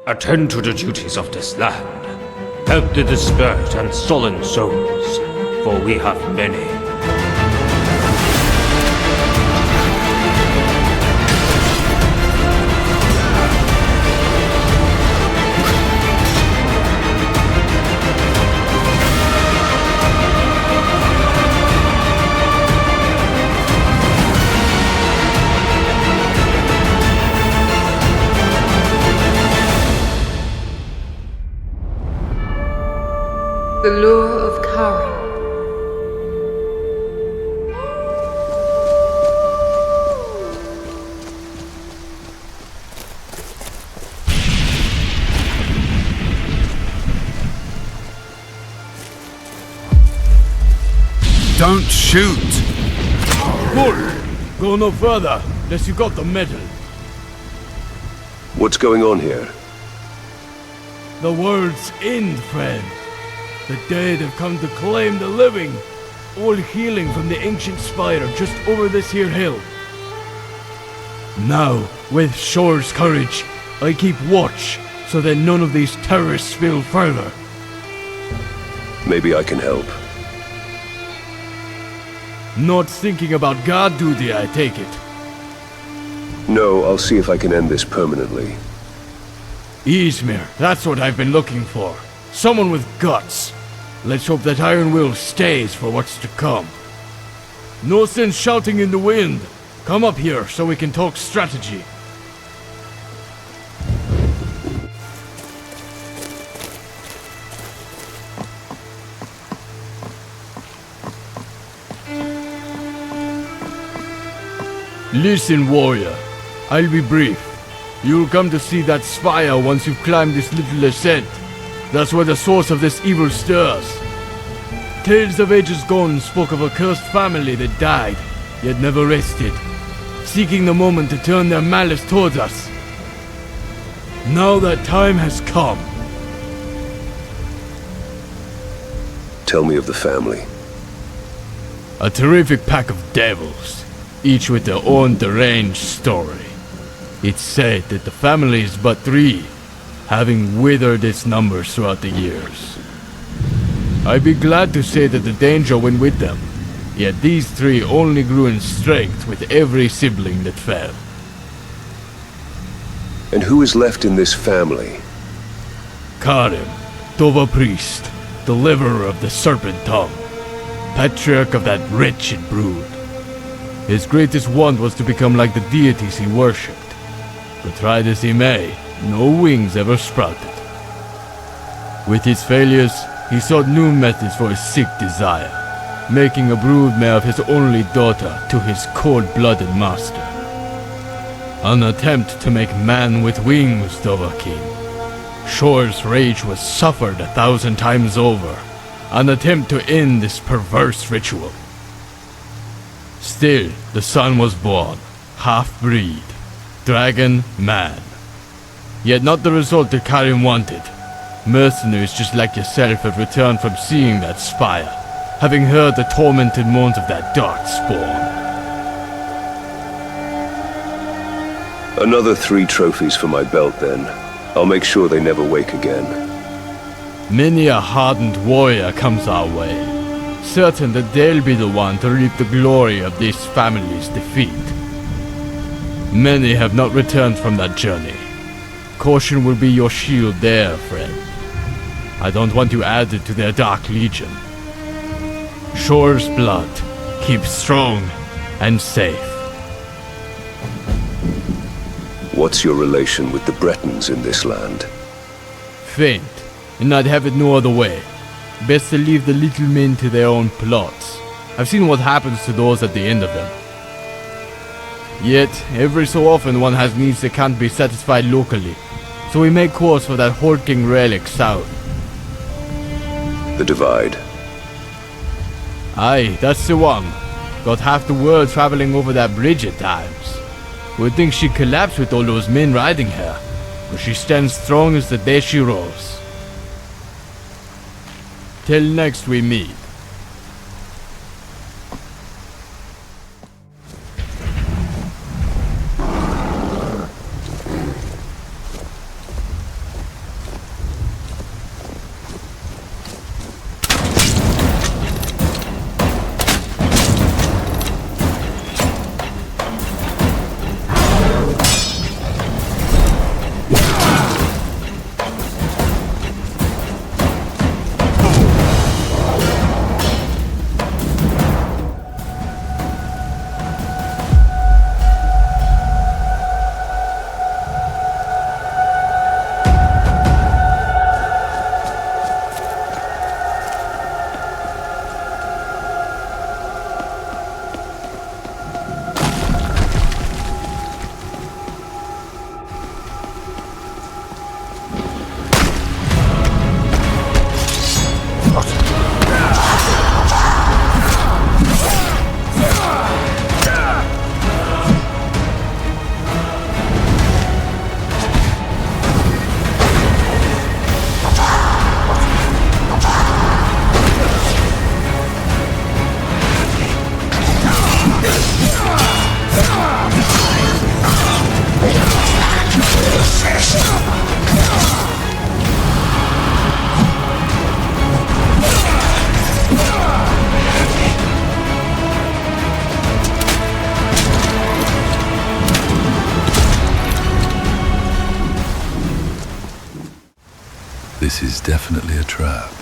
Attend to the duties of this land. Help the dispersed and sullen souls, for we have many. The Lure of Karim. Don't shoot! Bull! Go no further, unless you got the medal. What's going on here? The world's end, friend. The dead have come to claim the living, all healing from the ancient spire just over this here hill. Now, with Shore's courage, I keep watch so that none of these terrorists spill further. Maybe I can help. Not thinking about guard duty, I take it. No, I'll see if I can end this permanently. Izmir, that's what I've been looking for. Someone with guts. Let's hope that Iron Will stays for what's to come. No sense shouting in the wind. Come up here so we can talk strategy. Listen, warrior. I'll be brief. You'll come to see that spire once you've climbed this little ascent. That's where the source of this evil stirs. Tales of ages gone spoke of a cursed family that died, yet never rested, seeking the moment to turn their malice towards us. Now that time has come. Tell me of the family. A terrific pack of devils, each with their own deranged story. It's said that the family is but 3, having withered its numbers throughout the years. I'd be glad to say that the danger went with them, yet these 3 only grew in strength with every sibling that fell. And who is left in this family? Karim, Tova priest, deliverer of the serpent tongue, patriarch of that wretched brood. His greatest want was to become like the deities he worshipped, but tried as he may, no wings ever sprouted. With his failures, he sought new methods for his sick desire, making a broodmare of his only daughter to his cold-blooded master. An attempt to make man with wings, Dovahkiin. Shore's rage was suffered 1,000 times over, an attempt to end this perverse ritual. Still, the son was born, half-breed, dragon man. Yet not the result that Karim wanted. Mercenaries just like yourself have returned from seeing that spire, having heard the tormented moans of that dark spawn. Another 3 trophies for my belt then. I'll make sure they never wake again. Many a hardened warrior comes our way, certain that they'll be the one to reap the glory of this family's defeat. Many have not returned from that journey. Caution will be your shield there, friend. I don't want you added to their dark legion. Shore's blood, keep strong and safe. What's your relation with the Bretons in this land? Faint, and I'd have it no other way. Best to leave the little men to their own plots. I've seen what happens to those at the end of them. Yet, every so often one has needs that can't be satisfied locally, so we make course for that hulking relic south. The Divide. Aye, that's the one. Got half the world traveling over that bridge at times. Would think she'd collapse with all those men riding her, but she stands strong as the day she rose. Till next we meet. This is definitely a trap.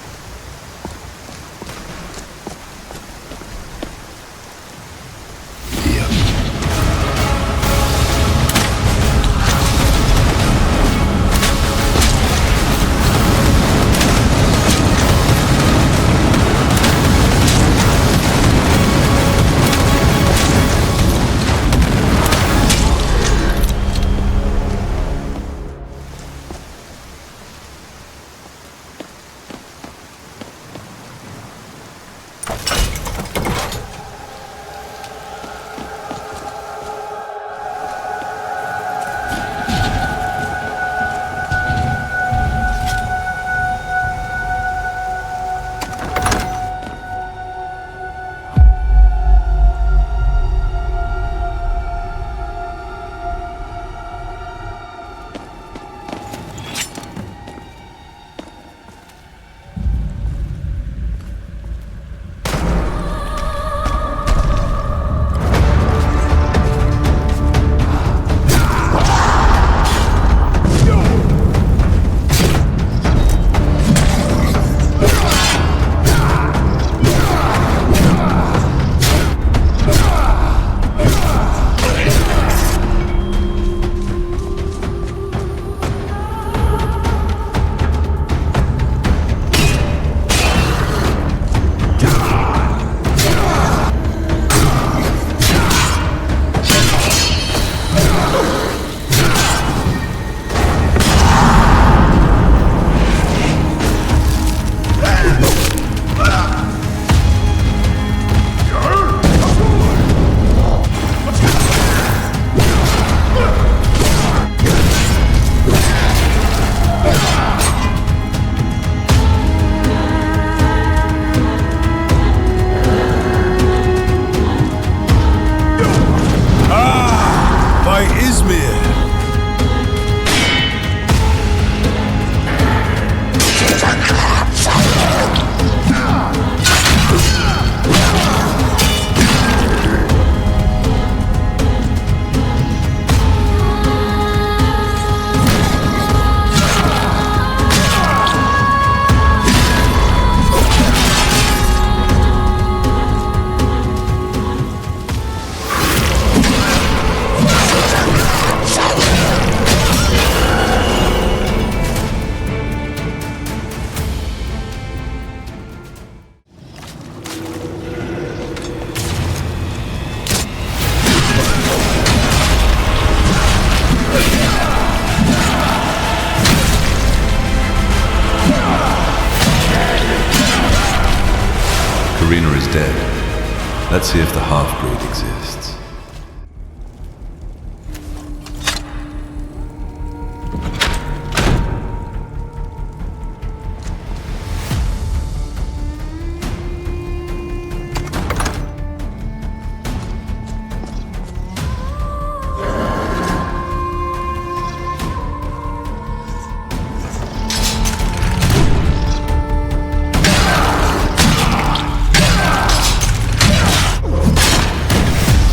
Is dead. Let's see if the half-breed exists.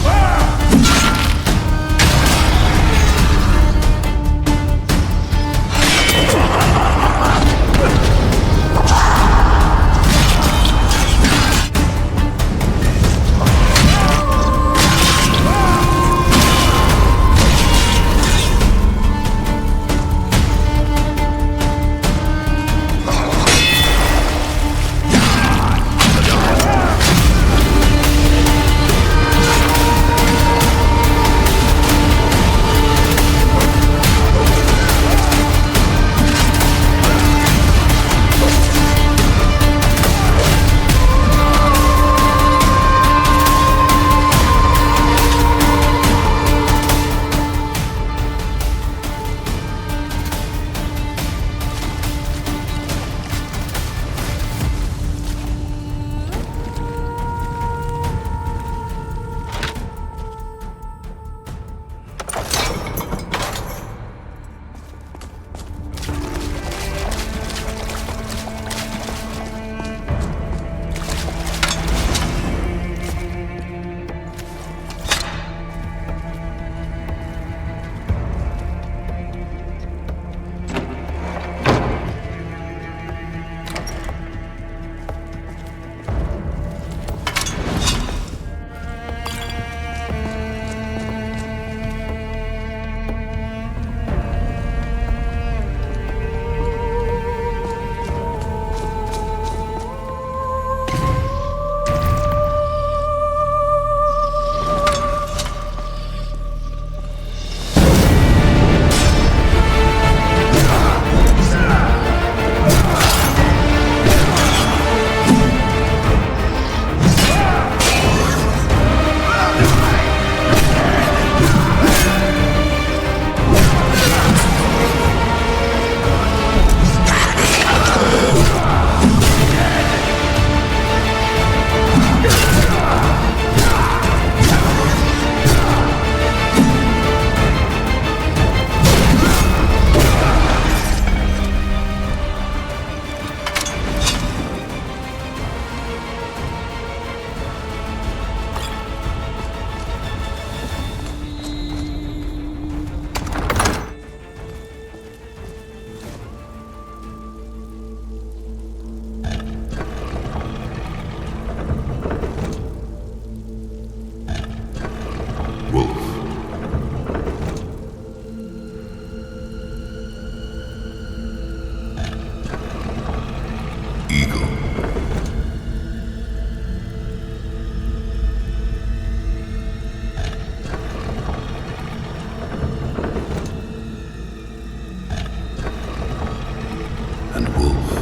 Ah! eagle. And wolf.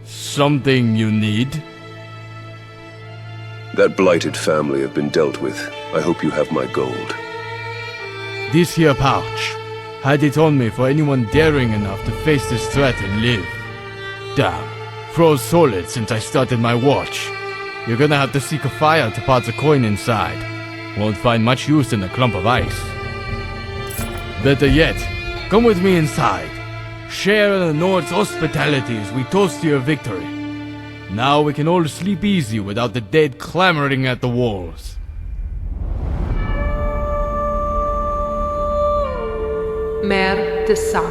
Something you need? That blighted family have been dealt with. I hope you have my gold. This here pouch. Had it on me for anyone daring enough to face this threat and live. Damn. Froze solid since I started my watch. You're gonna have to seek a fire to pot the coin inside. Won't find much use in a clump of ice. Better yet, come with me inside. Share in the North's hospitality as we toast to your victory. Now we can all sleep easy without the dead clamoring at the walls. Mer De Sang.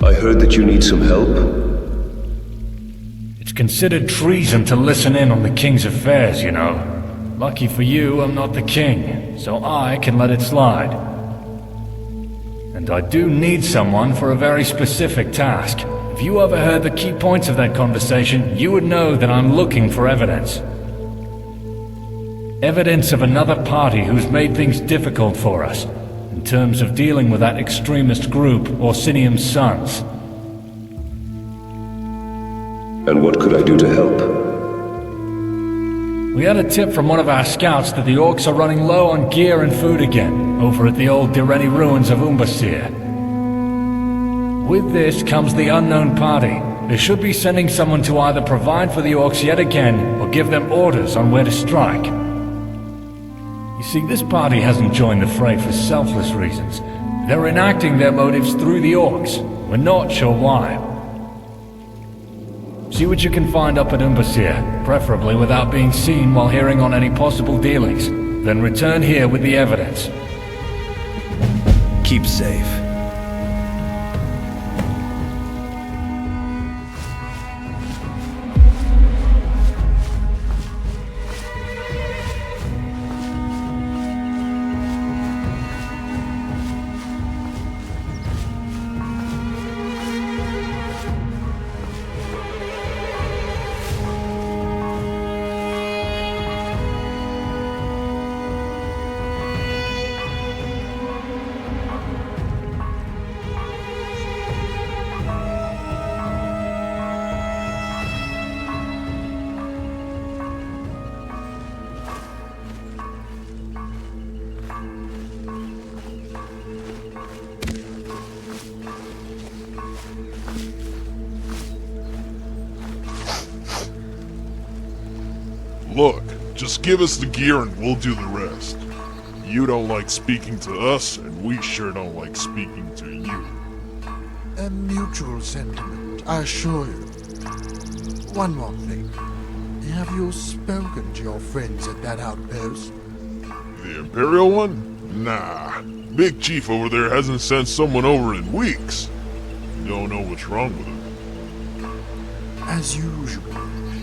I heard that you need some help. It's considered treason to listen in on the king's affairs, you know. Lucky for you, I'm not the king, so I can let it slide. And I do need someone for a very specific task. If you overheard the key points of that conversation, you would know that I'm looking for evidence. Evidence of another party who's made things difficult for us, in terms of dealing with that extremist group, Orsinium's Sons. And what could I do to help? We had a tip from one of our scouts that the orcs are running low on gear and food again, over at the old Direni ruins of Umbasir. With this comes the unknown party. They should be sending someone to either provide for the orcs yet again, or give them orders on where to strike. You see, this party hasn't joined the fray for selfless reasons. They're enacting their motives through the orcs. We're not sure why. See what you can find up at Umbasir, preferably without being seen while hearing on any possible dealings. Then return here with the evidence. Keep safe. Look, just give us the gear and we'll do the rest. You don't like speaking to us, and we sure don't like speaking to you. A mutual sentiment, I assure you. One more thing. Have you spoken to your friends at that outpost? The Imperial one? Nah. Big Chief over there hasn't sent someone over in weeks. Don't know what's wrong with him. As usual,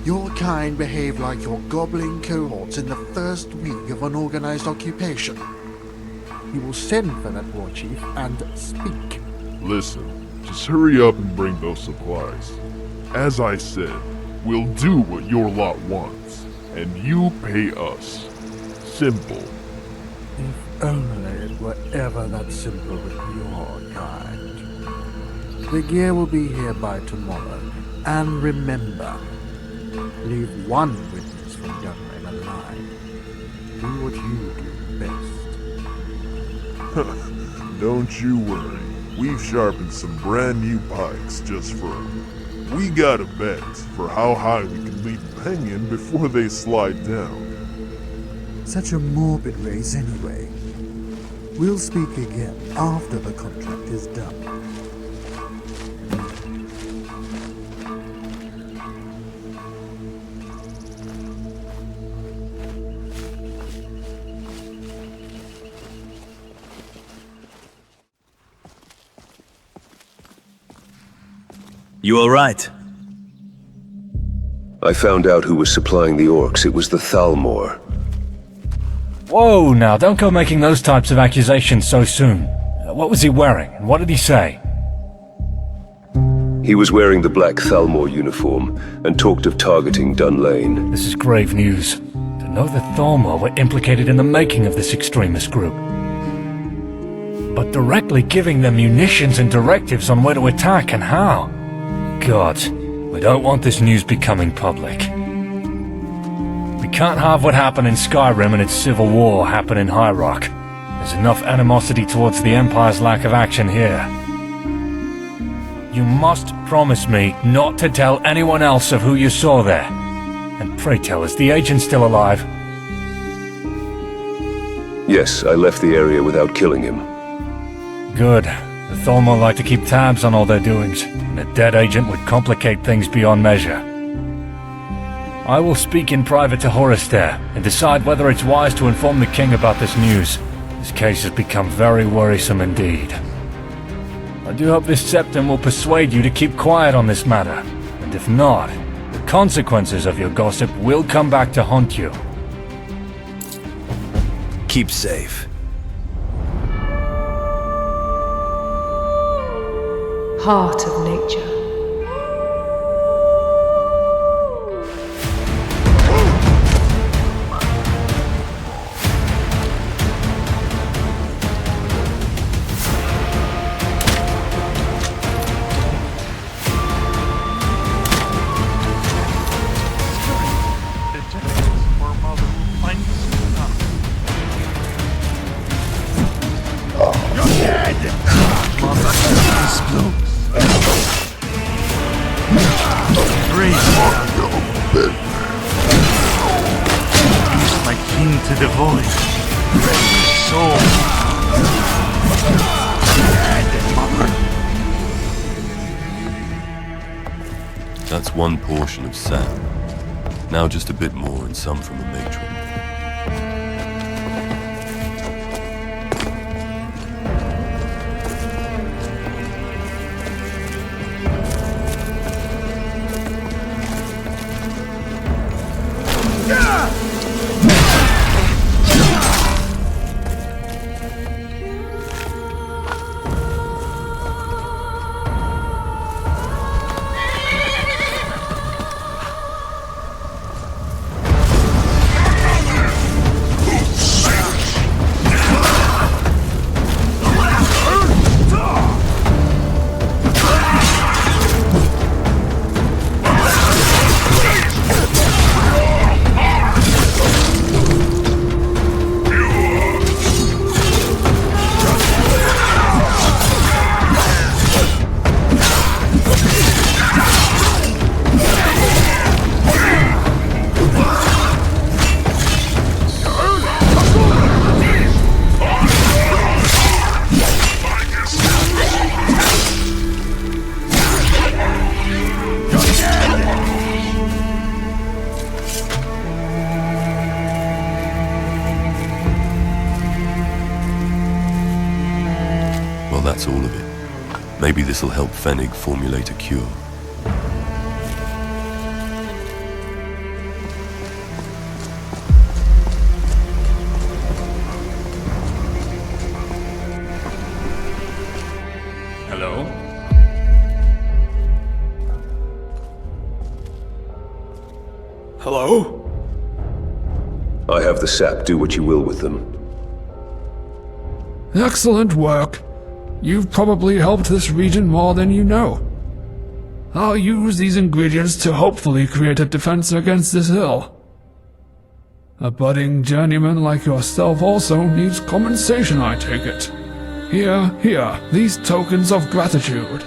your kind behave like your gobbling cohorts in the first week of unorganized occupation. We will send for that war chief and speak. Listen, just hurry up and bring those supplies. As I said, we'll do what your lot wants, and you pay us. Simple. If only it were ever that simple with your kind. The gear will be here by tomorrow, and remember, leave one witness from Gunrain alive. Do what you do best. Don't you worry. We've sharpened some brand new pikes just for them. We got a bet for how high we can leave Penguin before they slide down. Such a morbid race anyway. We'll speak again after the contract is done. You alright? I found out who was supplying the orcs. It was the Thalmor. Whoa, now, don't go making those types of accusations so soon. What was he wearing, and what did he say? He was wearing the black Thalmor uniform and talked of targeting Dunlane. This is grave news. To know the Thalmor were implicated in the making of this extremist group. But directly giving them munitions and directives on where to attack and how. God, we don't want this news becoming public. We can't have what happened in Skyrim and its civil war happen in High Rock. There's enough animosity towards the Empire's lack of action here. You must promise me not to tell anyone else of who you saw there. And pray tell, is the agent still alive? Yes, I left the area without killing him. Good. The Thalmor like to keep tabs on all their doings, and a dead agent would complicate things beyond measure. I will speak in private to Horrister and decide whether it's wise to inform the king about this news. This case has become very worrisome indeed. I do hope this septum will persuade you to keep quiet on this matter, and if not, the consequences of your gossip will come back to haunt you. Keep safe. Heart of nature. That's one portion of Sam. Now just a bit more and some from the matron. that's all of it. Maybe this'll help Fennig formulate a cure. Hello? Hello? I have the sap. Do what you will with them. Excellent work. You've probably helped this region more than you know. I'll use these ingredients to hopefully create a defense against this ill. A budding journeyman like yourself also needs compensation, I take it. Here, these tokens of gratitude.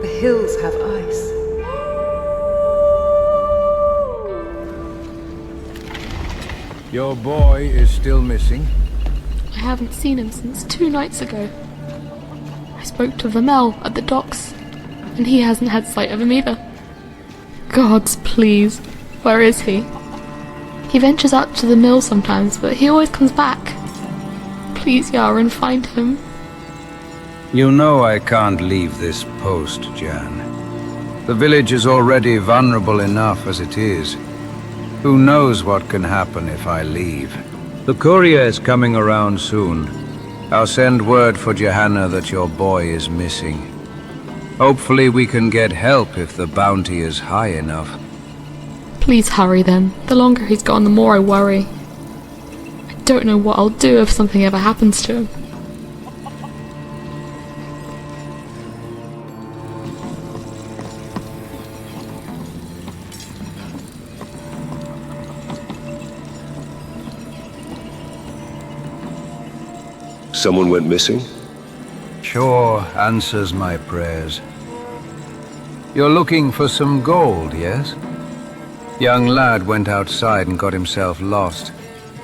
The hills have ice. Your boy is still missing? I haven't seen him since 2 nights ago. I spoke to Vermel at the docks, and he hasn't had sight of him either. Gods, please, where is he? He ventures out to the mill sometimes, but he always comes back. Please, Yaren, find him. You know I can't leave this post, Jan. The village is already vulnerable enough as it is. Who knows what can happen if I leave? The courier is coming around soon. I'll send word for Johanna that your boy is missing. Hopefully we can get help if the bounty is high enough. Please hurry then. The longer he's gone, the more I worry. I don't know what I'll do if something ever happens to him. Someone went missing? Sure answers my prayers. You're looking for some gold, yes? Young lad went outside and got himself lost.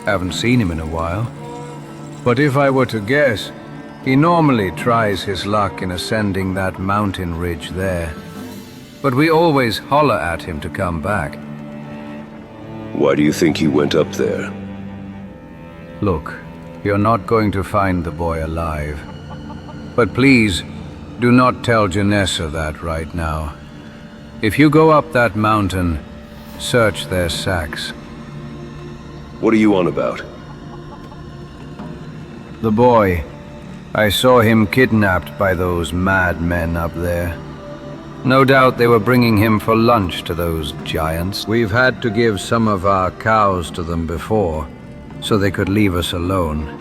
Haven't seen him in a while. But if I were to guess, he normally tries his luck in ascending that mountain ridge there. But we always holler at him to come back. Why do you think he went up there? Look, you're not going to find the boy alive. But please, do not tell Janessa that right now. If you go up that mountain, search their sacks. What are you on about? The boy. I saw him kidnapped by those mad men up there. No doubt they were bringing him for lunch to those giants. We've had to give some of our cows to them before, so they could leave us alone.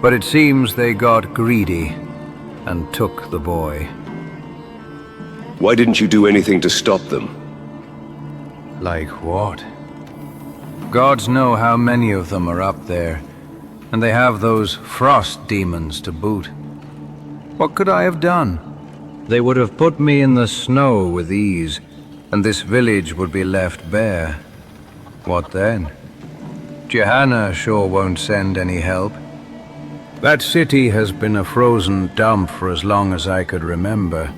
But it seems they got greedy and took the boy. Why didn't you do anything to stop them? Like what? Gods know how many of them are up there, and they have those frost demons to boot. What could I have done? They would have put me in the snow with ease, and this village would be left bare. What then? Johanna sure won't send any help. That city has been a frozen dump for as long as I could remember.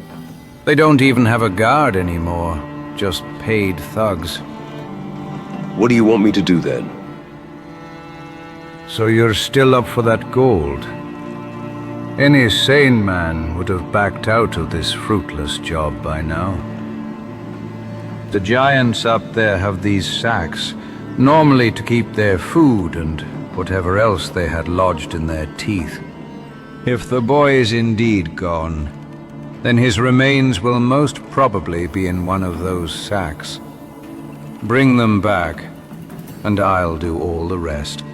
They don't even have a guard anymore, just paid thugs. What do you want me to do then? So you're still up for that gold? Any sane man would have backed out of this fruitless job by now. The giants up there have these sacks, normally to keep their food and whatever else they had lodged in their teeth. If the boy is indeed gone, then his remains will most probably be in one of those sacks. Bring them back, and I'll do all the rest.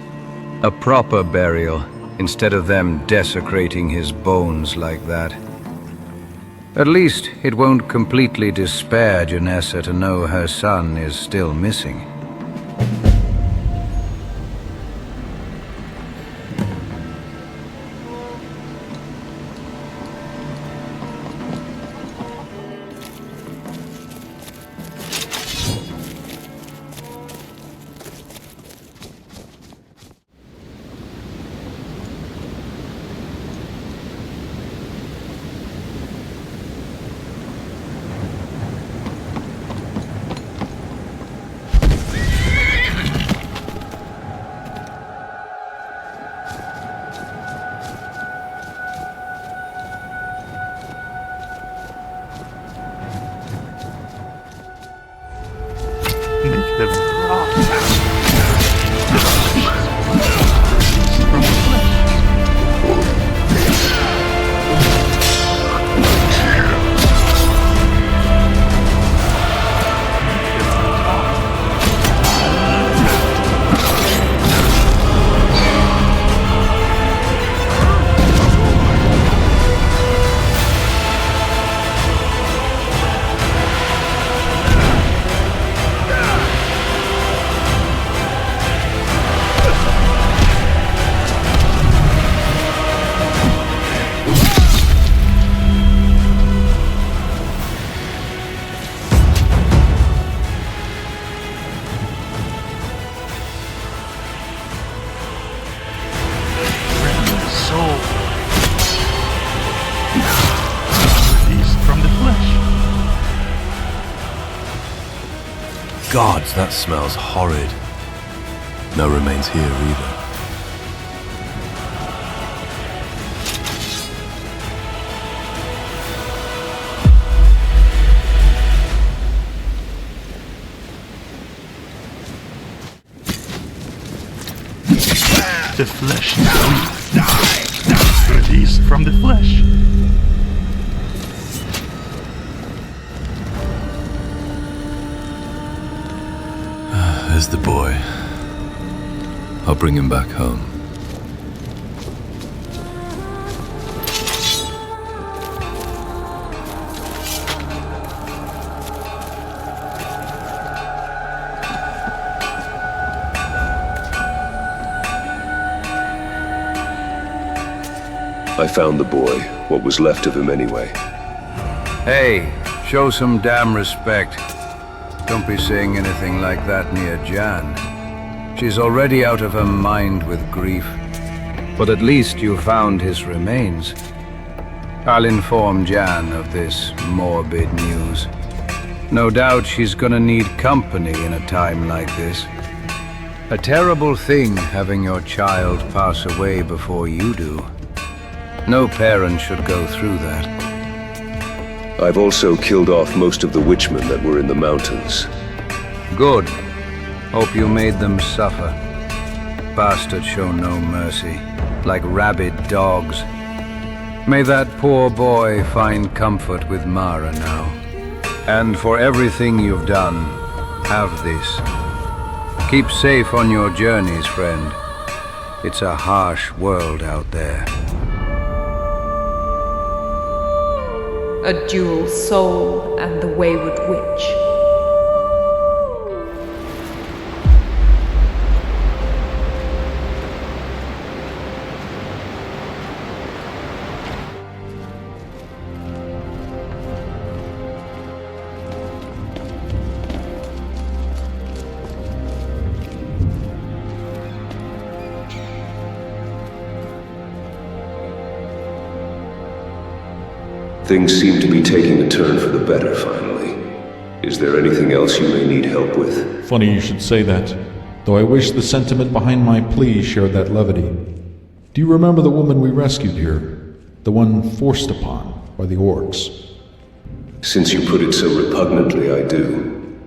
A proper burial, instead of them desecrating his bones like that. At least it won't completely despair Janessa to know her son is still missing. gods, that smells horrid. No remains here either. The flesh die. Release from the flesh. There's the boy. I'll bring him back home. I found the boy, what was left of him anyway. Hey, show some damn respect. Don't be saying anything like that near Jan. She's already out of her mind with grief. But at least you found his remains. I'll inform Jan of this morbid news. No doubt she's gonna need company in a time like this. A terrible thing having your child pass away before you do. No parent should go through that. I've also killed off most of the witchmen that were in the mountains. Good. Hope you made them suffer. Bastards show no mercy, like rabid dogs. May that poor boy find comfort with Mara now. And for everything you've done, have this. Keep safe on your journeys, friend. It's a harsh world out there. A dual soul and the Wayward Witch. Things seem to be taking a turn for the better, finally. Is there anything else you may need help with? Funny you should say that, though I wish the sentiment behind my plea shared that levity. Do you remember the woman we rescued here? The one forced upon by the orcs? Since you put it so repugnantly, I do.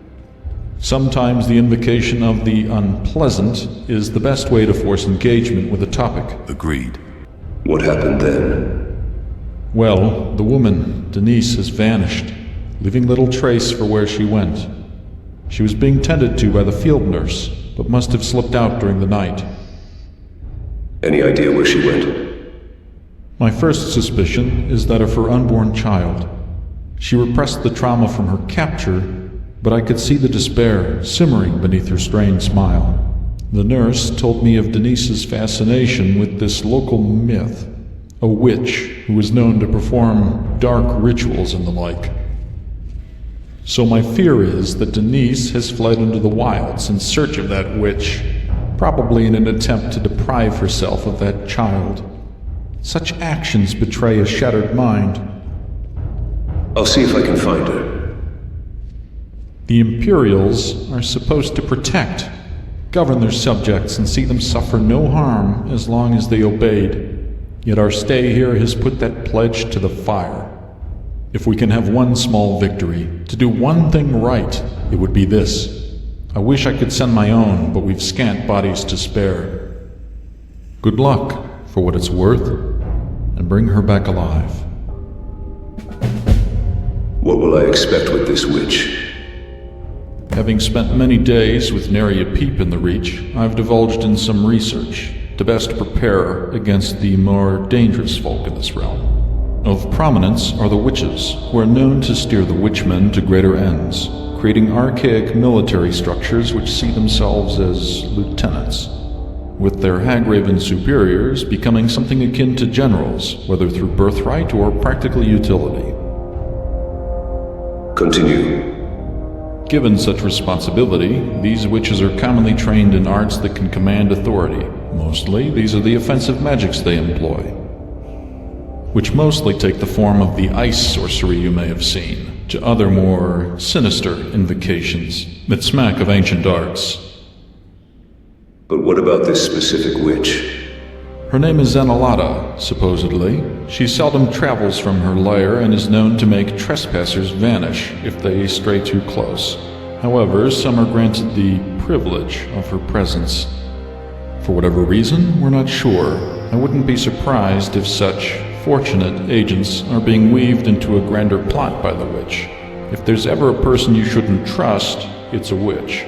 Sometimes the invocation of the unpleasant is the best way to force engagement with a topic. Agreed. What happened then? Well, the woman, Denise, has vanished, leaving little trace for where she went. She was being tended to by the field nurse, but must have slipped out during the night. Any idea where she went? My first suspicion is that of her unborn child. She repressed the trauma from her capture, but I could see the despair simmering beneath her strained smile. The nurse told me of Denise's fascination with this local myth, a witch who was known to perform dark rituals and the like. So my fear is that Denise has fled into the wilds in search of that witch, probably in an attempt to deprive herself of that child. Such actions betray a shattered mind. I'll see if I can find her. The Imperials are supposed to protect, govern their subjects, and see them suffer no harm as long as they obeyed. Yet our stay here has put that pledge to the fire. If we can have one small victory, to do one thing right, it would be this. I wish I could send my own, but we've scant bodies to spare. Good luck, for what it's worth, and bring her back alive. What will I expect with this witch? Having spent many days with nary a peep in the Reach, I've divulged in some research to best prepare against the more dangerous folk in this realm. Of prominence are the witches, who are known to steer the witchmen to greater ends, creating archaic military structures which see themselves as lieutenants, with their hag-raven superiors becoming something akin to generals, whether through birthright or practical utility. Continue. Given such responsibility, these witches are commonly trained in arts that can command authority. Mostly, these are the offensive magics they employ, which mostly take the form of the ice sorcery you may have seen. to other more sinister invocations that smack of ancient arts. But what about this specific witch? Her name is Zenalata, supposedly. She seldom travels from her lair and is known to make trespassers vanish if they stray too close. However, some are granted the privilege of her presence. For whatever reason, we're not sure. I wouldn't be surprised if such fortunate agents are being weaved into a grander plot by the witch. If there's ever a person you shouldn't trust, it's a witch.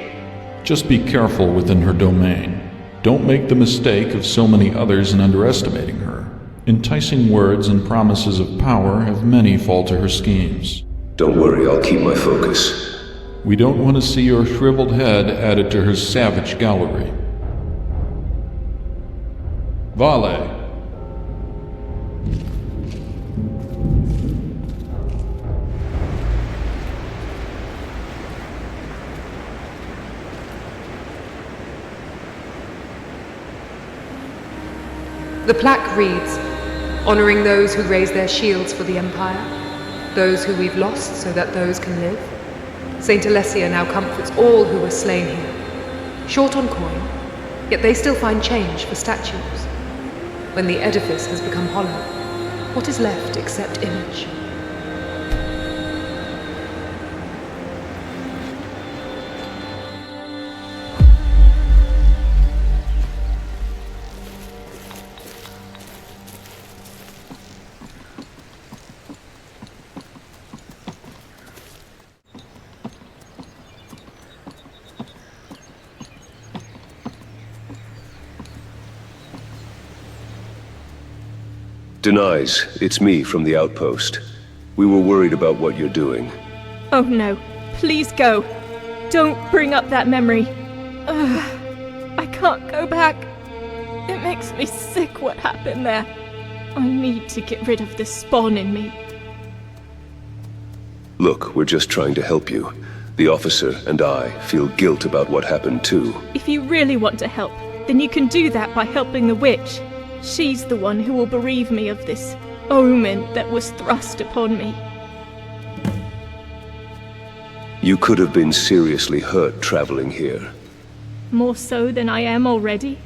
Just be careful within her domain. Don't make the mistake of so many others in underestimating her. Enticing words and promises of power have many fall to her schemes. Don't worry, I'll keep my focus. We don't want to see your shriveled head added to her savage gallery. Vale. The plaque reads, honoring those who raise their shields for the Empire, those who we've lost so that those can live. Saint Alessia now comforts all who were slain here. Short on coin, yet they still find change for statues. When the edifice has become hollow, what is left except image? Denies, it's me from the outpost. We were worried about what you're doing. Oh no, please go. Don't bring up that memory. I can't go back. It makes me sick what happened there. I need to get rid of this spawn in me. Look, we're just trying to help you. The officer and I feel guilt about what happened too. If you really want to help, then you can do that by helping the witch. She's the one who will bereave me of this omen that was thrust upon me. You could have been seriously hurt traveling here. More so than I am already.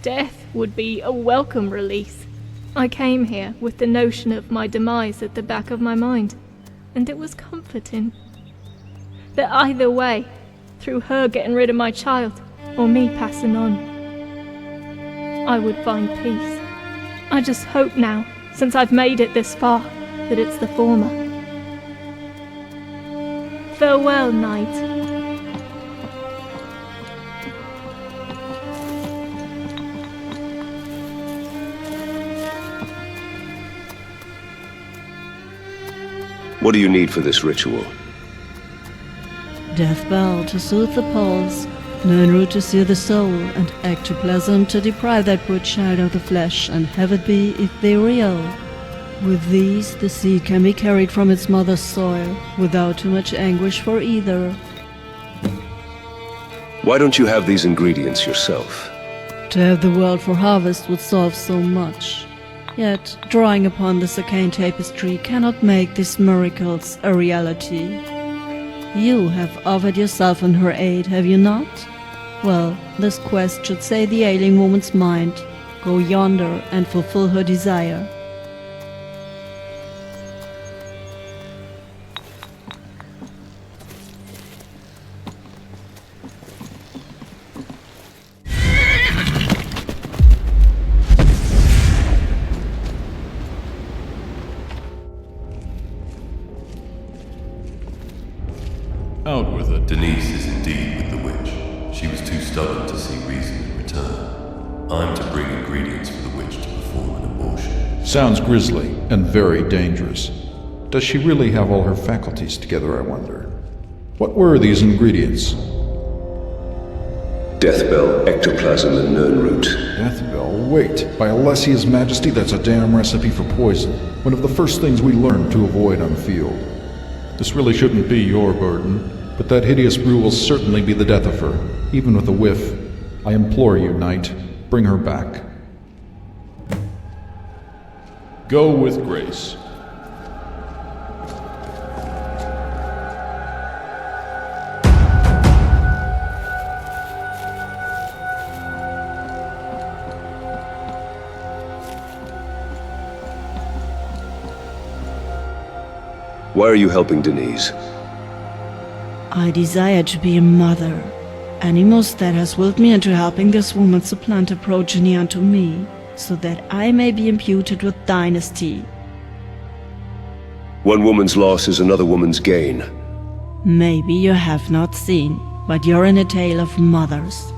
Death would be a welcome release. I came here with the notion of my demise at the back of my mind, and it was comforting. That either way, through her getting rid of my child, or me passing on, I would find peace. I just hope now, since I've made it this far, that it's the former. Farewell, knight. What do you need for this ritual? Death bell to soothe the pulse, Nernroot to seal the soul, and ectoplasm to deprive that poor child of the flesh, and have it be if they real. With these, the seed can be carried from its mother's soil, without too much anguish for either. Why don't you have these ingredients yourself? To have the world for harvest would solve so much. Yet, drawing upon this arcane tapestry cannot make these miracles a reality. You have offered yourself in her aid, have you not? Well, this quest should say the ailing woman's mind. Go yonder and fulfill her desire. Out with it. Denise is indeed with the witch. She was too stubborn to see reason in return. I'm to bring ingredients for the witch to perform an abortion. Sounds grisly and very dangerous. Does she really have all her faculties together, I wonder? What were these ingredients? Deathbell, ectoplasm, and Nernroot. Deathbell? Wait. By Alessia's Majesty, that's a damn recipe for poison. One of the first things we learned to avoid on the field. This really shouldn't be your burden, but that hideous brew will certainly be the death of her, even with a whiff. I implore you, knight, bring her back. Go with grace. Why are you helping Denise? I desire to be a mother. Animus that has willed me into helping this woman supplant her progeny unto me, so that I may be imputed with dynasty. One woman's loss is another woman's gain. Maybe you have not seen, but you're in a tale of mothers.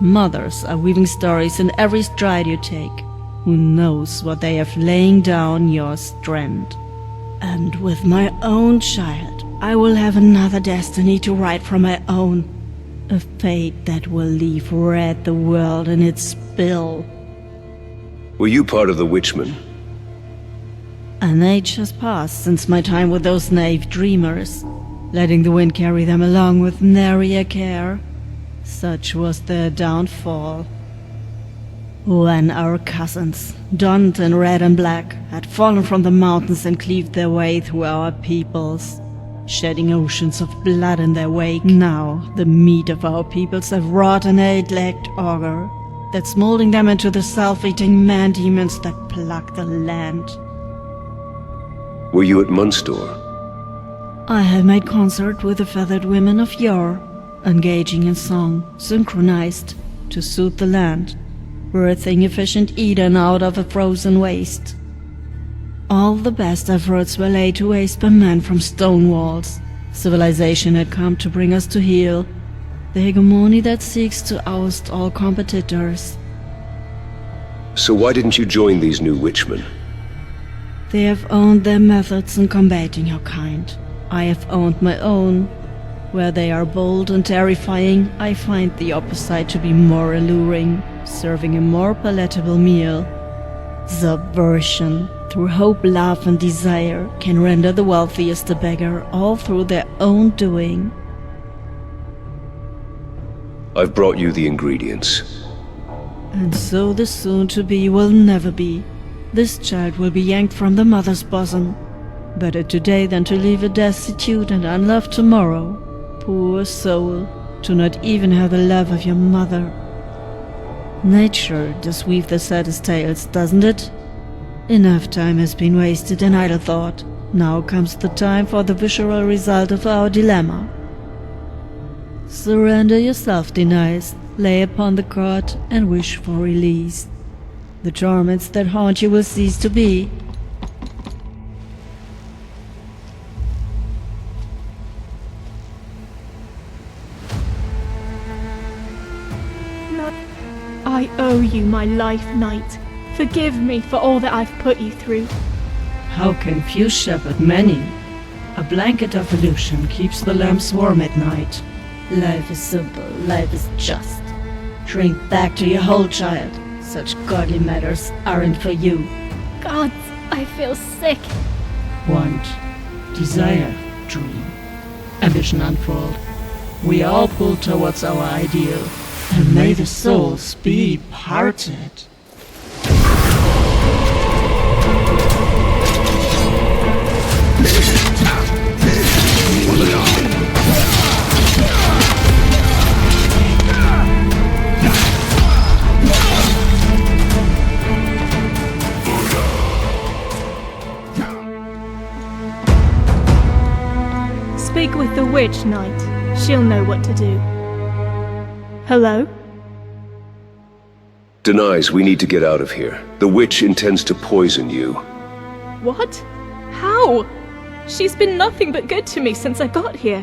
Mothers are weaving stories in every stride you take. Who knows what they have laying down your strand? And with my own child, I will have another destiny to write from my own. A fate that will leave red the world in its spill. Were you part of the Witchmen? An age has passed since my time with those naive dreamers, letting the wind carry them along with nary a care. Such was their downfall. When our cousins, donned in red and black, had fallen from the mountains and cleaved their way through our peoples, shedding oceans of blood in their wake, now the meat of our peoples have wrought an eight-legged ogre that's molding them into the self-eating man-demons that pluck the land. Were you at Munster? I have made concert with the feathered women of yore, engaging in song, synchronized, to soothe the land, birthing efficient Eden out of a frozen waste. All the best efforts were laid to waste by men from stone walls. Civilization had come to bring us to heel, the hegemony that seeks to oust all competitors. So why didn't you join these new Witchmen? They have owned their methods in combating your kind. I have owned my own. Where they are bold and terrifying, I find the opposite to be more alluring, serving a more palatable meal. Subversion, through hope, love, and desire, can render the wealthiest a beggar, all through their own doing. I've brought you the ingredients. And so the soon-to-be will never be. This child will be yanked from the mother's bosom. Better today than to leave it destitute and unloved tomorrow. Poor soul, to not even have the love of your mother. Nature does weave the saddest tales, doesn't it? Enough time has been wasted in idle thought. Now comes the time for the visual result of our dilemma. Surrender yourself, Denise, lay upon the cot and wish for release. The torments that haunt you will cease to be. I owe you my life, knight. Forgive me for all that I've put you through. How can few shepherd many? A blanket of illusion keeps the lamps warm at night. Life is simple, life is just. Shrink back to your whole child. Such godly matters aren't for you. Gods, I feel sick. Want, desire, dream, ambition unfold. We all pull towards our ideal, and may the souls be parted. Speak with the witch, knight. She'll know what to do. Hello? Denise, we need to get out of here. The witch intends to poison you. What? How? She's been nothing but good to me since I got here.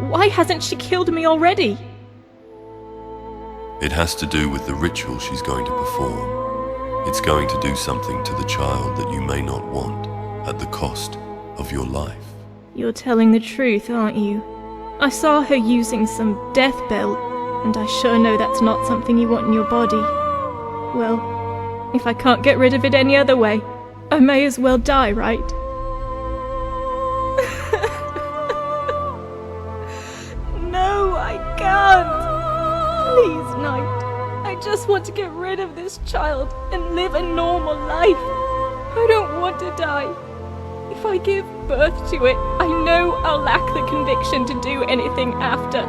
Why hasn't she killed me already? It has to do with the ritual she's going to perform. It's going to do something to the child that you may not want, at the cost of your life. You're telling the truth, aren't you? I saw her using some death belt, and I sure know that's not something you want in your body. Well, if I can't get rid of it any other way, I may as well die, right? No, I can't! Please, knight. I just want to get rid of this child and live a normal life. I don't want to die. If I give birth to it, I know I'll lack the conviction to do anything after.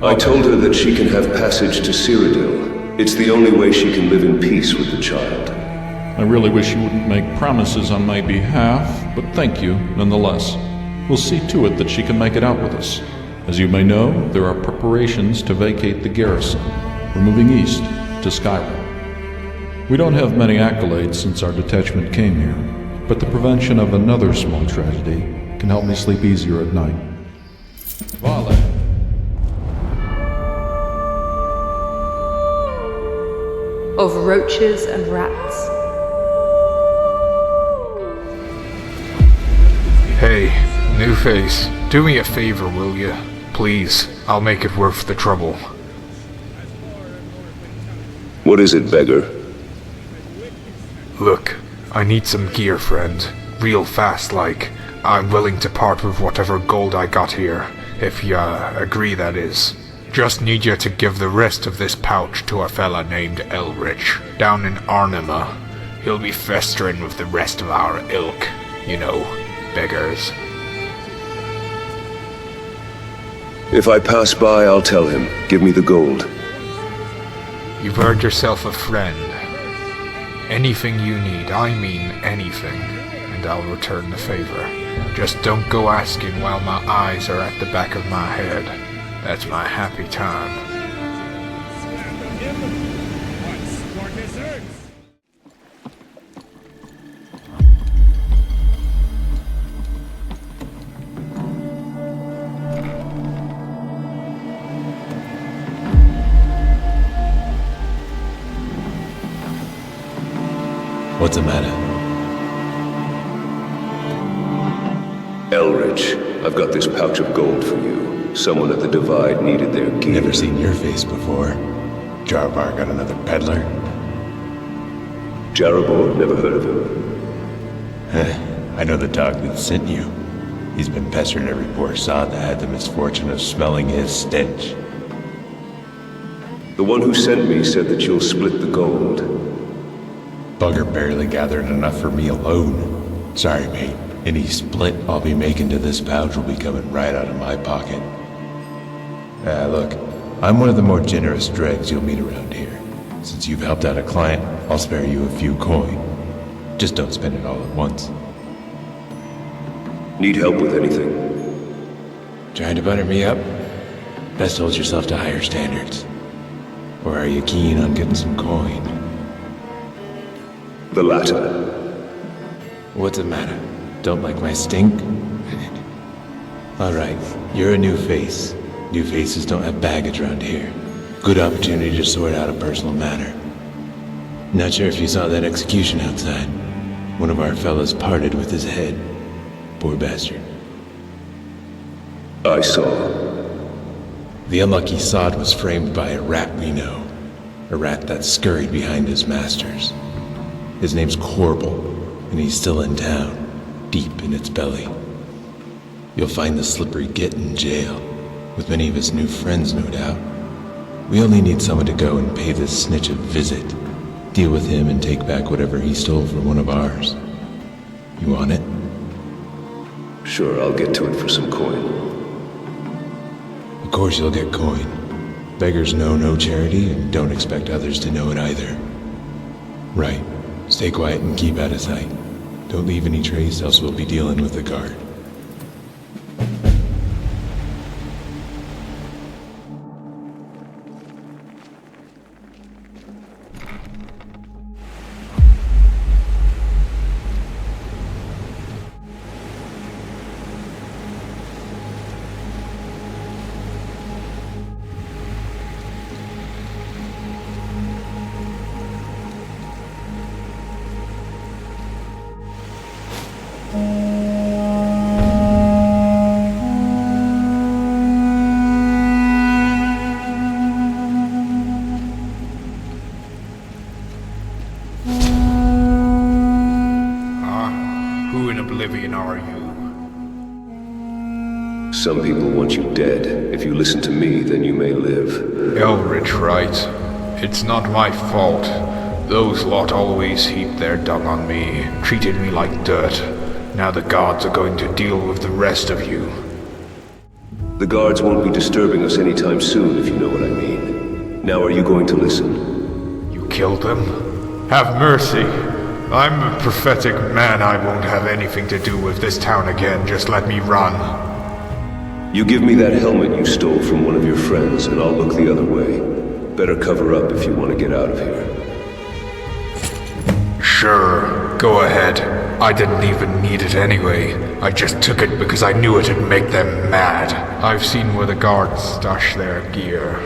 I told her that she can have passage to Cyrodiil. It's the only way she can live in peace with the child. I really wish you wouldn't make promises on my behalf, but thank you nonetheless. We'll see to it that she can make it out with us. As you may know, there are preparations to vacate the garrison. We're moving east to Skyrim. We don't have many accolades since our detachment came here, but the prevention of another small tragedy can help me sleep easier at night. Vale. Of Roaches and Rats. Hey, new face. Do me a favor, will you? Please, I'll make it worth the trouble. What is it, beggar? Look, I need some gear, friend. Real fast, like. I'm willing to part with whatever gold I got here, if ya agree, that is. Just need you to give the rest of this pouch to a fella named Elrich, down in Arnima. He'll be festering with the rest of our ilk, you know, beggars. If I pass by, I'll tell him. Give me the gold. You've earned yourself a friend. Anything you need, I mean anything, and I'll return the favor. Just don't go asking while my eyes are at the back of my head. That's my happy time. What's the matter? Elrich, I've got this pouch of gold for you. Someone at the Divide needed their gear. Never seen your face before. Jarbar got another peddler? Jarabor? Never heard of him. I know the dog that sent you. He's been pestering every poor sod that had the misfortune of smelling his stench. The one who sent me said that you'll split the gold. Bugger barely gathered enough for me alone. Sorry, mate. Any split I'll be making to this pouch will be coming right out of my pocket. Look, I'm one of the more generous dregs you'll meet around here. Since you've helped out a client, I'll spare you a few coin. Just don't spend it all at once. Need help with anything? Trying to butter me up? Best hold yourself to higher standards. Or are you keen on getting some coin? The latter. What's the matter? Don't like my stink? Alright, you're a new face. New faces don't have baggage around here. Good opportunity to sort out a personal matter. Not sure if you saw that execution outside. One of our fellows parted with his head. Poor bastard. I saw. The unlucky sod was framed by a rat we know. A rat that scurried behind his masters. His name's Corbel, and he's still in town, deep in its belly. You'll find the slippery git in jail, with many of his new friends, no doubt. We only need someone to go and pay this snitch a visit, deal with him and take back whatever he stole from one of ours. You want it? Sure, I'll get to it for some coin. Of course you'll get coin. Beggars know no charity and don't expect others to know it either. Right. Stay quiet and keep out of sight. Don't leave any trace, else we'll be dealing with the guard. Who in oblivion are you? Some people want you dead. If you listen to me, then you may live. Elrich, right? It's not my fault. Those lot always heaped their dung on me, treated me like dirt. Now the gods are going to deal with the rest of you. The guards won't be disturbing us anytime soon, if you know what I mean. Now are you going to listen? You killed them? Have mercy. I'm a prophetic man. I won't have anything to do with this town again. Just let me run. You give me that helmet you stole from one of your friends, and I'll look the other way. Better cover up if you want to get out of here. Sure, go ahead. I didn't even need it anyway. I just took it because I knew it'd make them mad. I've seen where the guards stash their gear.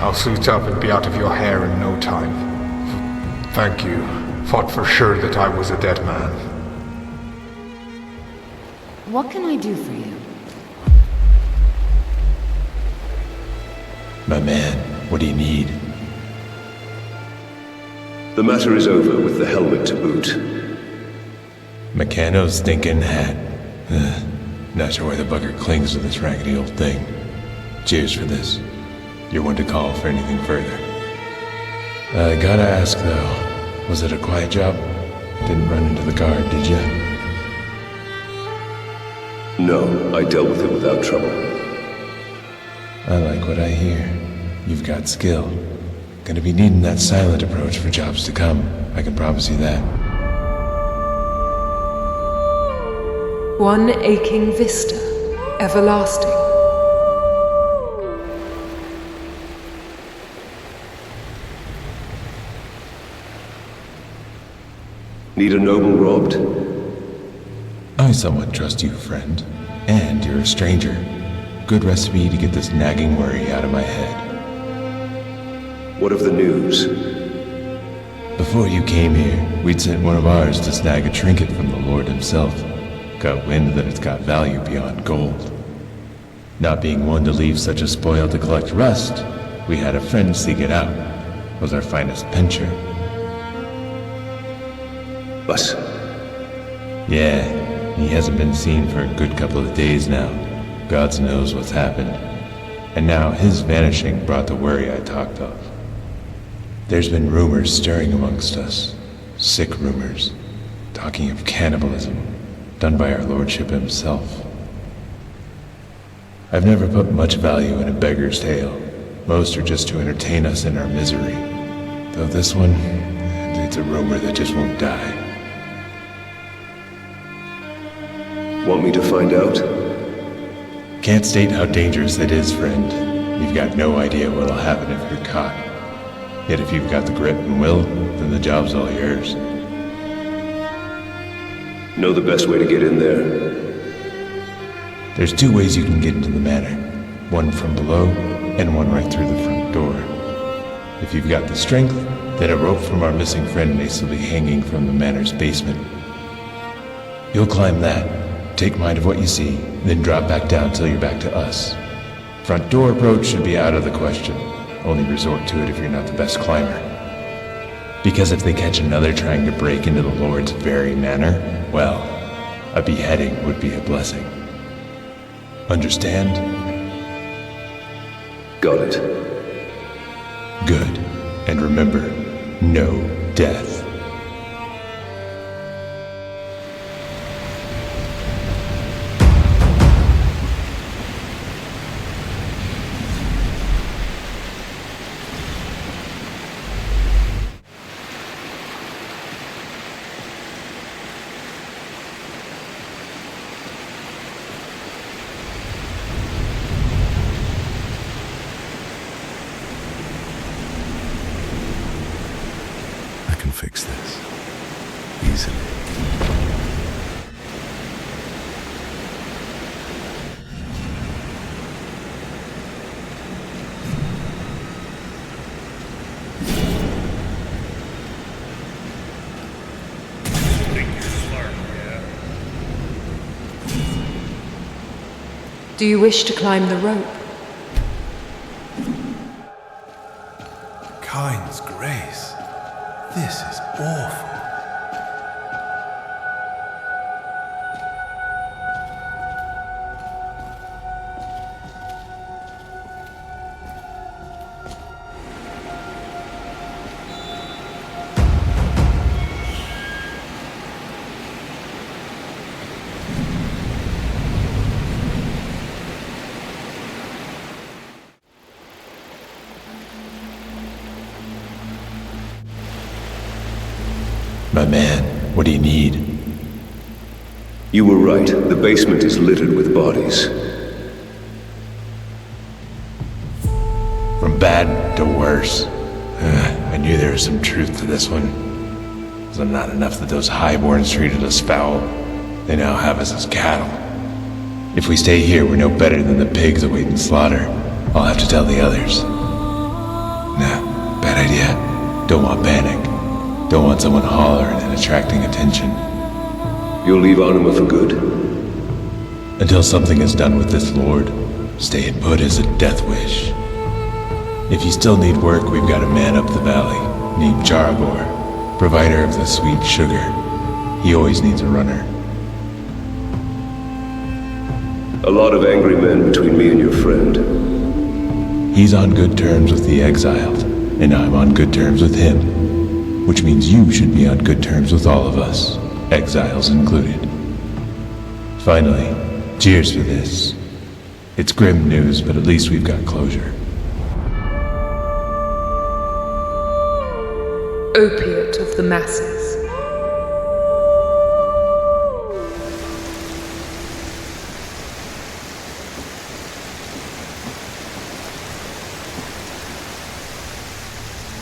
I'll suit up and be out of your hair in no time. Thank you. Thought for sure that I was a dead man. What can I do for you? My man, what do you need? The matter is over with the helmet to boot. Meccano's stinking hat. Not sure why the bugger clings to this raggedy old thing. Cheers for this. You're one to call for anything further. I gotta ask though, was it a quiet job? Didn't run into the guard, did ya? No, I dealt with it without trouble. I like what I hear. You've got skill. Gonna be needing that silent approach for jobs to come. I can promise you that. One aching vista, everlasting. Need a noble robbed? I somewhat trust you, friend. And you're a stranger. Good recipe to get this nagging worry out of my head. What of the news? Before you came here, we'd sent one of ours to snag a trinket from the Lord himself. Got wind that it's got value beyond gold. Not being one to leave such a spoil to collect rust, we had a friend seek it out. Was our finest pincher. But... Yeah, he hasn't been seen for a good couple of days now. God knows what's happened. And now his vanishing brought the worry I talked of. There's been rumors stirring amongst us. Sick rumors. Talking of cannibalism. Done by our lordship himself. I've never put much value in a beggar's tale. Most are just to entertain us in our misery. Though this one, it's a rumor that just won't die. Want me to find out? Can't state how dangerous it is, friend. You've got no idea what'll happen if you're caught. Yet if you've got the grit and will, then the job's all yours. Know the best way to get in there? There's two ways you can get into the manor. One from below, and one right through the front door. If you've got the strength, then a rope from our missing friend may still be hanging from the manor's basement. You'll climb that, take mind of what you see, then drop back down till you're back to us. Front door approach should be out of the question. Only resort to it if you're not the best climber. Because if they catch another trying to break into the Lord's very manor, well, a beheading would be a blessing. Understand? Got it. Good. And remember, no death. Fix this easily. Do you wish to climb the rope? Kind's grace. This is awful. My man, what do you need? You were right. The basement is littered with bodies. From bad to worse. I knew there was some truth to this one. Was it not enough that those highborns treated us foul? They now have us as cattle. If we stay here, we're no better than the pigs awaiting slaughter. I'll have to tell the others. Nah, bad idea. Don't want panic. Don't want someone hollering and attracting attention. You'll leave Anima for good? Until something is done with this lord, staying put is a death wish. If you still need work, we've got a man up the valley, named Jarabor, provider of the sweet sugar. He always needs a runner. A lot of angry men between me and your friend. He's on good terms with the exiled, and I'm on good terms with him. Which means you should be on good terms with all of us, exiles included. Finally, cheers for this. It's grim news, but at least we've got closure. Opiate of the masses.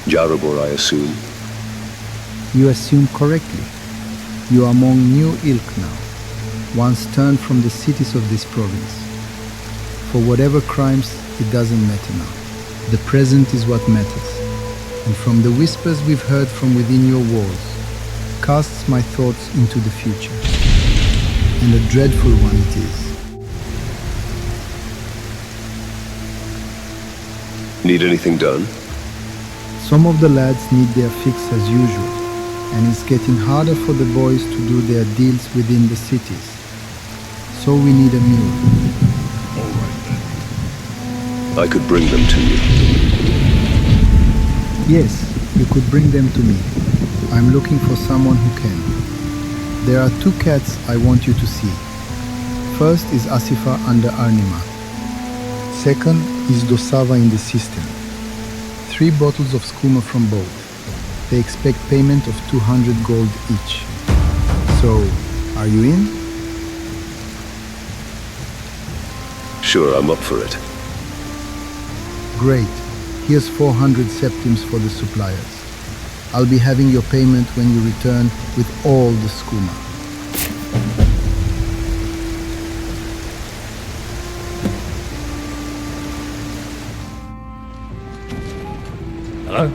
Jarabor, I assume. You assume correctly. You are among new ilk now, once turned from the cities of this province. For whatever crimes, it doesn't matter now. The present is what matters. And from the whispers we've heard from within your walls, casts my thoughts into the future. And a dreadful one it is. Need anything done? Some of the lads need their fix as usual, and it's getting harder for the boys to do their deals within the cities. So we need a mule. All right then. I could bring them to you. Yes, you could bring them to me. I'm looking for someone who can. There are 2 cats I want you to see. First is Asifa under Arnima. Second is Dosava in the system. 3 bottles of skooma from both. They expect payment of 200 gold each. So, are you in? Sure, I'm up for it. Great. Here's 400 septims for the suppliers. I'll be having your payment when you return with all the skooma. Hello?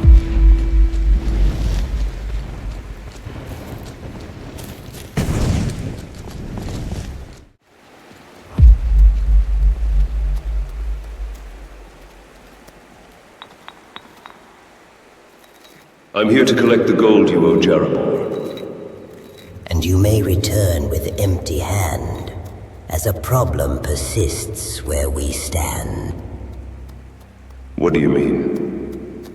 I'm here to collect the gold you owe Jarabor. And you may return with empty hand, as a problem persists where we stand. What do you mean?